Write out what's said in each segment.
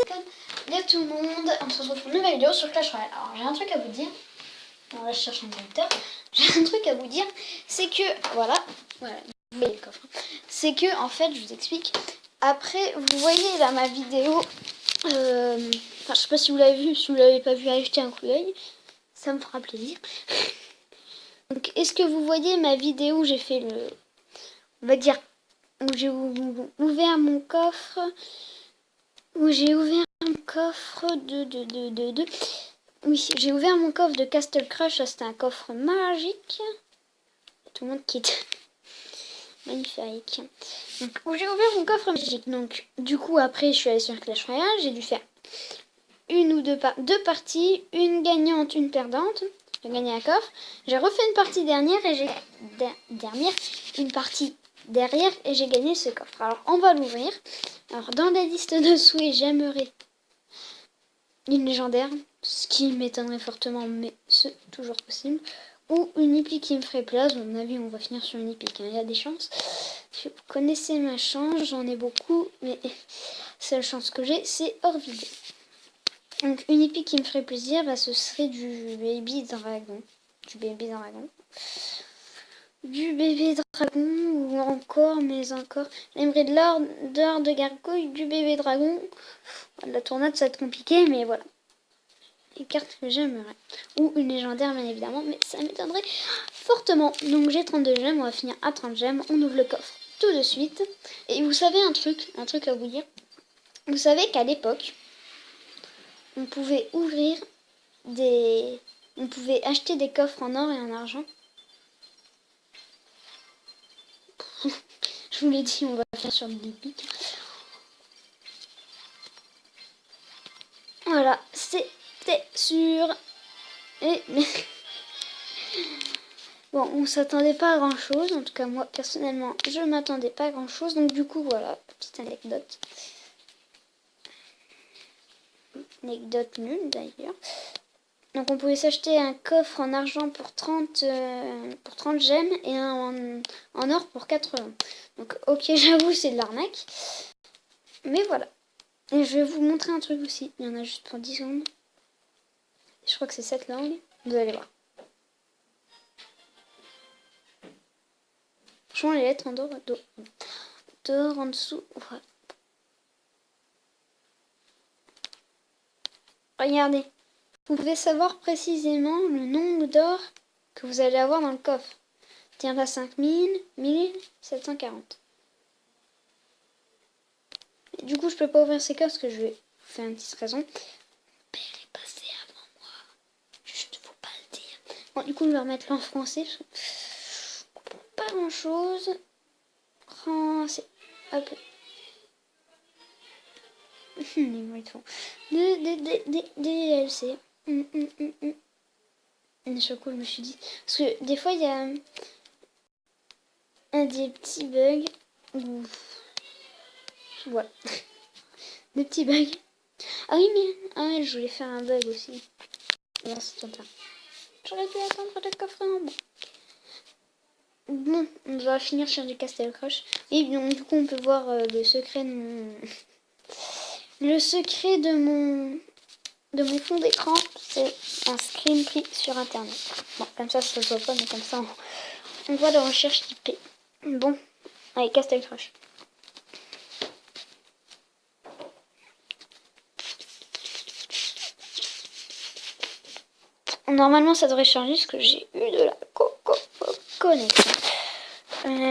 Welcome à tout le monde, on se retrouve pour une nouvelle vidéo sur Clash Royale. Alors j'ai un truc à vous dire, alors là je cherche un moniteur, j'ai un truc à vous dire, c'est que, voilà, vous voyez le coffre, c'est que en fait je vous explique, après vous voyez là ma vidéo, je sais pas si vous l'avez vu, si vous l'avez pas vu, allez jeter un coup d'œil, ça me fera plaisir. Donc est-ce que vous voyez ma vidéo où j'ai fait le, on va dire, où j'ai ouvert mon coffre, oui, j'ai ouvert mon coffre de Castle Crush, c'était un coffre magique. Tout le monde quitte. Magnifique. Donc, où j'ai ouvert mon coffre magique. Donc, du coup, après, je suis allée sur Clash Royale, j'ai dû faire une ou deux parties, une gagnante, une perdante. J'ai gagné un coffre. J'ai refait une partie dernière et j'ai une partie derrière et j'ai gagné ce coffre. Alors, on va l'ouvrir. Alors, dans la liste de souhaits, j'aimerais une légendaire, ce qui m'étonnerait fortement, mais c'est toujours possible. Ou une épique qui me ferait plaisir. À mon avis, on va finir sur une épique. Il y a des chances. Si vous connaissez ma chance, j'en ai beaucoup, mais la seule chance que j'ai, c'est hors vidéo. Donc, une épique qui me ferait plaisir, ce serait du baby dragon. Du bébé dragon, ou encore, j'aimerais de l'or de gargouille, du bébé dragon. La tournade, ça va être compliqué, mais voilà. Les cartes que j'aimerais. Ou une légendaire, bien évidemment, mais ça m'étonnerait fortement. Donc j'ai 32 gemmes, on va finir à 30 gemmes. On ouvre le coffre tout de suite. Et vous savez un truc à vous dire. Vous savez qu'à l'époque, on pouvait on pouvait acheter des coffres en or et en argent. Je vous l'ai dit, on va faire sur l'épique. Voilà, c'était sûr. Et bon, on s'attendait pas à grand chose. En tout cas, moi, personnellement, je m'attendais pas à grand chose. Donc, du coup, voilà, petite anecdote. Anecdote nulle, d'ailleurs. Donc, on pouvait s'acheter un coffre en argent pour 30 gemmes et un en or pour 80. Donc, ok, j'avoue, c'est de l'arnaque. Mais voilà. Et je vais vous montrer un truc aussi. Il y en a juste pour 10 secondes. Je crois que c'est cette langue. Vous allez voir. Franchement, les lettres en d'or en dessous. Voilà. Regardez. Vous pouvez savoir précisément le nombre d'or que vous allez avoir dans le coffre. Tiens, à 5000, 1740. Et du coup, je peux pas ouvrir ces coffres parce que je vais vous faire une petite raison. Mon père est passé avant moi. Juste, faut pas le dire. Bon, du coup, je vais remettre là en français. Je comprends pas grand chose. Français. Hop. Les mots ils font. DLC. Sur coup, je me suis dit. Parce que des fois, il y a des petits bugs. Voilà. Des petits bugs. Ah oui, mais. Ah ouais, je voulais faire un bug aussi. Non, c'est trop tard. J'aurais dû attendre le coffre en bas. Bon, on va finir sur du Castle Crush. Et donc, du coup, on peut voir le secret de mon. Le secret de mon fond d'écran, c'est un screen pris sur internet. Bon, comme ça se voit pas, mais comme ça, on voit la recherche IP. Bon, allez, Castle Crush. Normalement, ça devrait charger parce que j'ai eu de la connexion.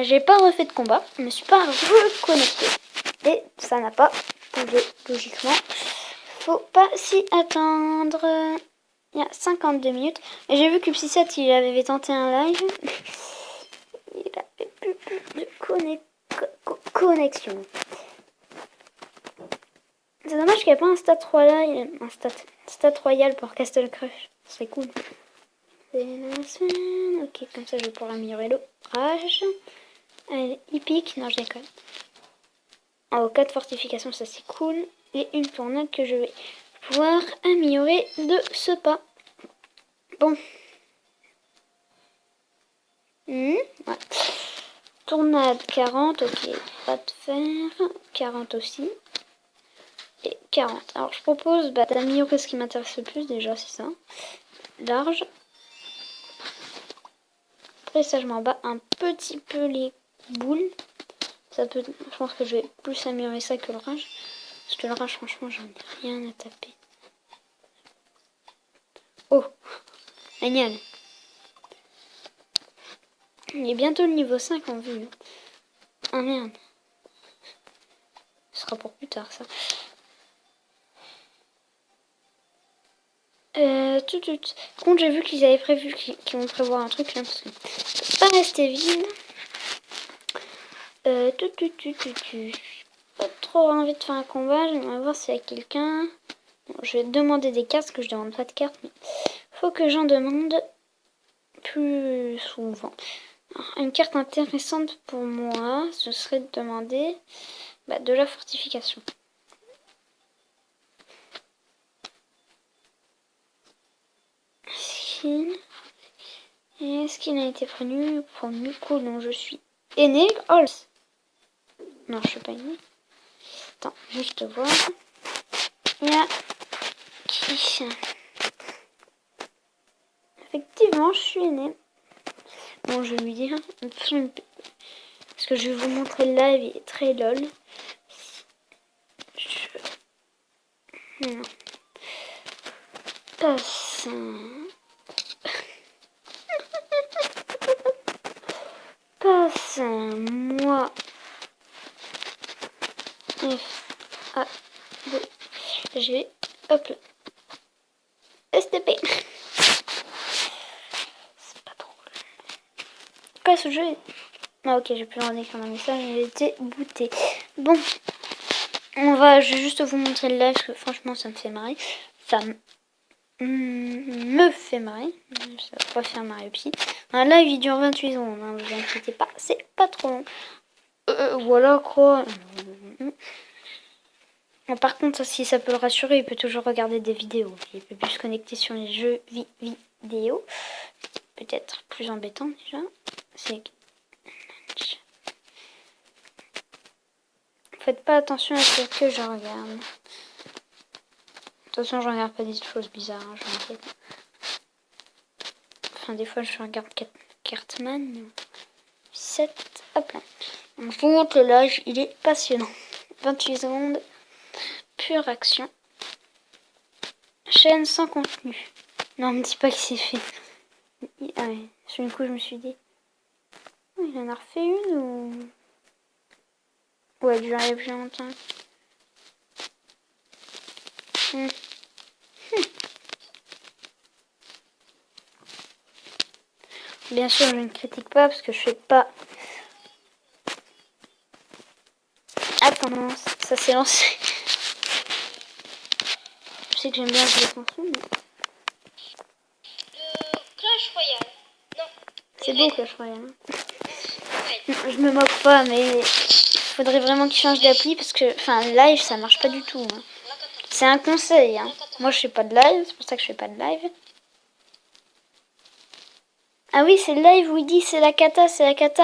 J'ai pas refait de combat, je me suis pas reconnecté. Et ça n'a pas bougé, logiquement. Faut pas s'y attendre. Il y a 52 minutes. Et j'ai vu que Psy7, il avait tenté un live. Il avait plus de connexion. C'est dommage qu'il n'y ait pas un stat royal, royal pour Castle Crush. Ce serait cool. C'est la semaine. Ok, comme ça je vais pouvoir améliorer l'orage. Allez, hippique. Non, je déconne. En cas de fortification, ça c'est cool. Et une tornade que je vais pouvoir améliorer de ce pas. Bon. Ouais. Tornade 40, ok. Pas de fer. 40 aussi. Et 40. Alors je propose d'améliorer ce qui m'intéresse le plus déjà, c'est ça. Large. Après ça je m'en bats un petit peu les boules. Ça peut, je pense que je vais plus améliorer ça que le rage. Parce que le rage franchement j'en ai rien à taper. Oh, génial. Il est bientôt le niveau 5 en vue. Ah merde. Ce sera pour plus tard ça. Par contre, j'ai vu qu'ils avaient prévu qu'ils vont prévoir un truc là parce que ça peut pas rester vide. Pas trop envie de faire un combat. J'aimerais voir s'il y a quelqu'un. Bon, je vais demander des cartes parce que je demande pas de cartes, mais faut que j'en demande plus souvent. Alors, une carte intéressante pour moi, ce serait de demander de la fortification. Est-ce qu'il a été prévenu pour Nico dont je suis aîné? Oh non, je suis pas aîné. Attends, juste voir. Il y a qui? Effectivement, je suis aîné. Bon, je vais lui dire. Parce que je vais vous montrer le live, il est très lol. Non. Passe. Passe-moi. F, A, D, G, hop là. STP. C'est pas drôle. Quoi ce jeu? Ah ok, j'ai plus le droit d'écrire un message, il était booté. Bon, je vais juste vous montrer le live parce que franchement ça me fait marrer. Ça me fait marrer. Ça va pas faire marrer aussi. Un live il dure 28 secondes, hein, vous inquiétez pas, c'est pas trop long. Voilà quoi. Par contre, si ça peut le rassurer, il peut toujours regarder des vidéos. Il peut plus se connecter sur les jeux vidéo. Peut-être plus embêtant déjà. C'est... Faites pas attention à ce que je regarde. De toute façon, je regarde pas des choses bizarres, hein, je m'inquiète. Enfin, des fois, je regarde Cartman. 7, hop là. Donc, je vous montre le live, il est passionnant. 28 secondes, pure action. Chaîne sans contenu. Non, me dis pas qu'il s'est fait. Ah ouais, sur une coup, je me suis dit. Oh, il en a refait une ou. Ouais, du arrive plus longtemps. Bien sûr, je ne critique pas parce que je fais pas. Attends, ça s'est lancé. Je sais que j'aime bien jouer contre lui, mais. Clash Royale. Non. C'est beau Clash Royale. Je me moque pas, mais il faudrait vraiment qu'il change d'appli parce que, enfin, live ça marche pas du tout. Hein. C'est un conseil. Hein. Moi, je fais pas de live, c'est pour ça que je fais pas de live. Ah oui, c'est le live où il dit c'est la cata,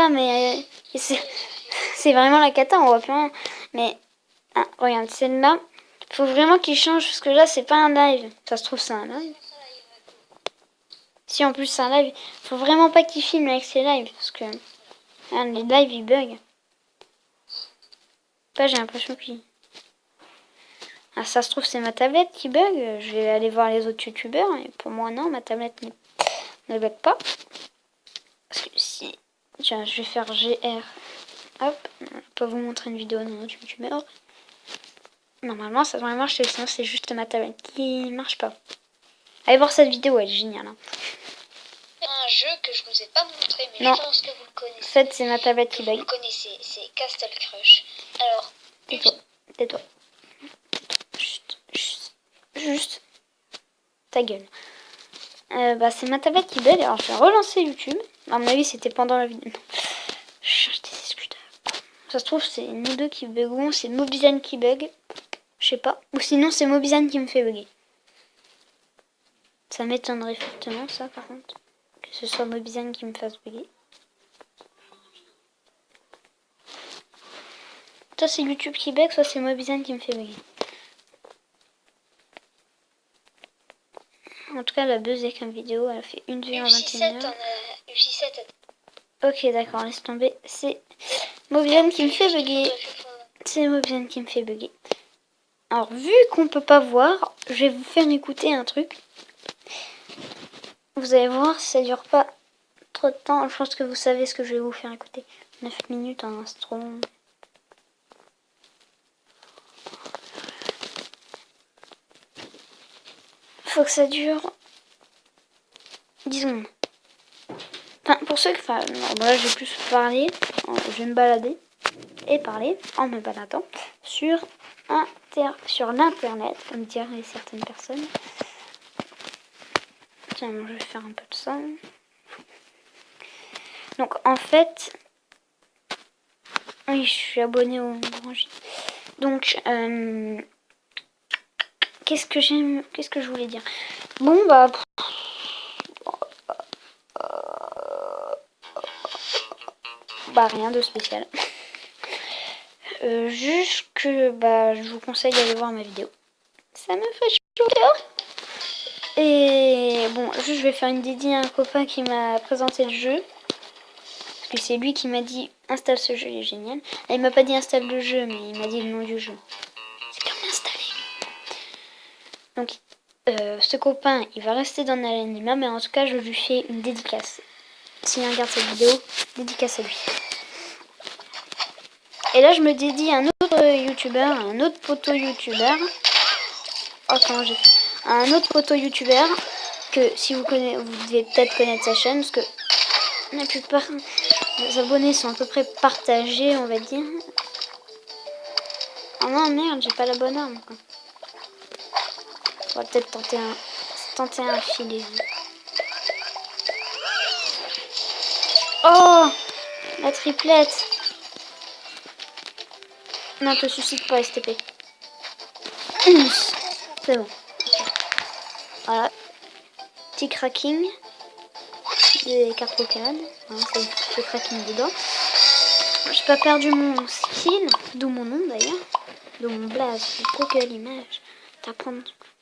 mais c'est vraiment la cata, on voit plus rien. Mais regarde, celle-là, faut vraiment qu'il change parce que là, c'est pas un live. Ça se trouve, c'est un live. Si en plus c'est un live, faut vraiment pas qu'il filme avec ses lives parce que regarde, les lives ils bug. Pas, j'ai l'impression qu'il. Ah, ça se trouve, c'est ma tablette qui bug. Je vais aller voir les autres youtubeurs. Et pour moi, non, ma tablette ne bug pas. Parce que si. Tiens, je vais faire GR. Hop, je peux vous montrer une vidéo d'un autre youtubeur. Normalement, ça devrait marcher. Sinon, c'est juste ma tablette qui marche pas. Allez voir cette vidéo, elle est géniale. Hein. Un jeu que je vous ai pas montré, mais non. je pense que vous le connaissez. En fait, c'est ma tablette qui bug. Vous le connaissez, c'est Castle Crush. Alors. Tais-toi. Tais-toi. Juste. Ta gueule. C'est ma tablette qui bug. Alors, je vais relancer YouTube. À mon avis, c'était pendant la vidéo. Je cherche des excuses. Ça se trouve, c'est nous deux qui bugons. C'est Mobizan qui bug. Je sais pas. Ou sinon, c'est Mobizan qui me fait bugger. Ça m'étonnerait fortement, ça, par contre. Que ce soit Mobizan qui me fasse bugger. Soit c'est YouTube qui bug, soit c'est Mobizan qui me fait bugger. En tout cas, elle a buzzé comme vidéo. Elle a fait une vue en 21 UC7, heures. UC7. Ok, d'accord, laisse tomber. C'est Mobizen qui me fait bugger. C'est Mobizen qui me fait bugger. Alors, vu qu'on peut pas voir, je vais vous faire écouter un truc. Vous allez voir si ça dure pas trop de temps. Je pense que vous savez ce que je vais vous faire écouter. 9 minutes en instro. Faut que ça dure 10 secondes. Enfin, pour ceux qui... Enfin, non, bon, là, je vais plus parler. Je vais me balader et parler en me baladant sur l'internet, comme diraient certaines personnes. Tiens, bon, je vais faire un peu de ça. Donc, en fait... Oui, je suis abonnée au Grand J. Donc, qu'est-ce que je voulais dire? Bon, bah... Bah, rien de spécial. Juste que, bah, je vous conseille d'aller voir ma vidéo. Ça me fait chaud au cœur. Et bon, juste je vais faire une dédie à un copain qui m'a présenté le jeu. Parce que c'est lui qui m'a dit installe ce jeu, il est génial. Ah, il m'a pas dit installe le jeu, mais il m'a dit le nom du jeu. C'est comme l'installer. Donc, ce copain, il va rester dans l'anonymat, mais en tout cas, je lui fais une dédicace. S'il regarde cette vidéo, dédicace à lui. Et là, je me dédie à un autre youtubeur, un autre poteau youtubeur. Oh, comment j'ai fait? Un autre poteau youtubeur que si vous connaissez, vous devez peut-être connaître sa chaîne parce que la plupart des abonnés sont à peu près partagés, on va dire. Oh non, merde, j'ai pas la bonne arme, quoi. On va peut-être tenter un filet. Oh, la triplette. Non, te suscite pas, STP. C'est bon. Voilà. Petit cracking. Des cartes Pokémon. Voilà, c'est cracking dedans. J'ai pas perdu mon skill, d'où mon nom d'ailleurs. D'où mon blaze. Trop quelle image.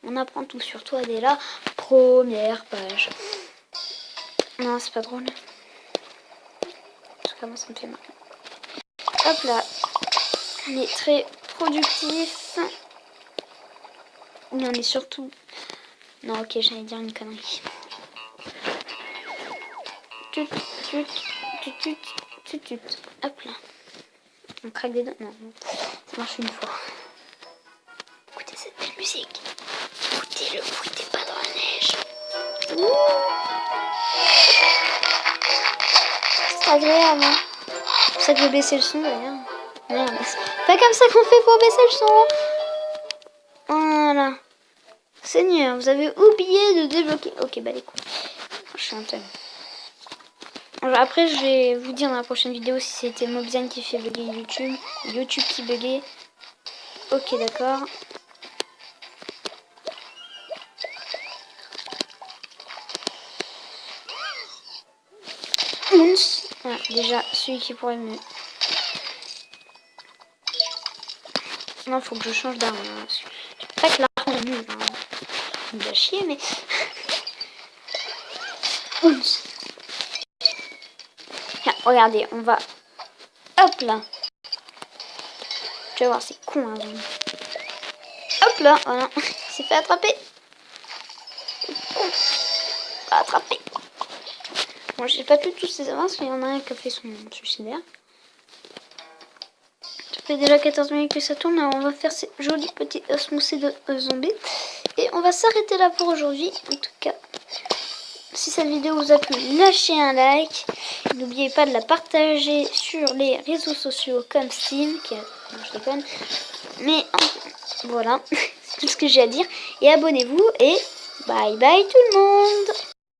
On apprend tout sur toi dès la première page. Non, c'est pas drôle. En tout cas, moi ça me fait mal. Hop là. On est très productif. Mais on est surtout... Non, ok, j'allais dire une connerie. Tut. Hop là. On craque des dents. Non, ça marche une fois. Écoutez cette belle musique. Écoutez le bruit des pas dans la neige. Ouh. C'est agréable, hein. C'est pour ça que j'ai baissé le son d'ailleurs. Merde, c'est pas comme ça qu'on fait pour baisser le son. Voilà. Seigneur, vous avez oublié de débloquer. Ok, bah les coups. Je suis un tonne. Après, je vais vous dire dans la prochaine vidéo si c'était Mobizen qui fait bugger YouTube, YouTube qui buguait. Ok, d'accord. Voilà, déjà, celui qui pourrait me... Non, faut que je change d'arme. C'est pas que l'arme est nulle. Hein. Il me va chier, mais... Tiens, regardez, on va... Hop là. Tu vas voir, c'est con. Hein, hop là, voilà. Il s'est fait attraper. Con. Pas attraper. Bon, j'ai pas pu tous les avances, mais il y en a un qui a fait son suicidaire. Ça fait déjà 14 minutes que ça tourne, alors on va faire ces jolis petits osmosés de zombies. Et on va s'arrêter là pour aujourd'hui. En tout cas, si cette vidéo vous a plu, lâchez un like. N'oubliez pas de la partager sur les réseaux sociaux comme Steam. Non, je déconne. Mais voilà, c'est tout ce que j'ai à dire. Et abonnez-vous et bye bye tout le monde.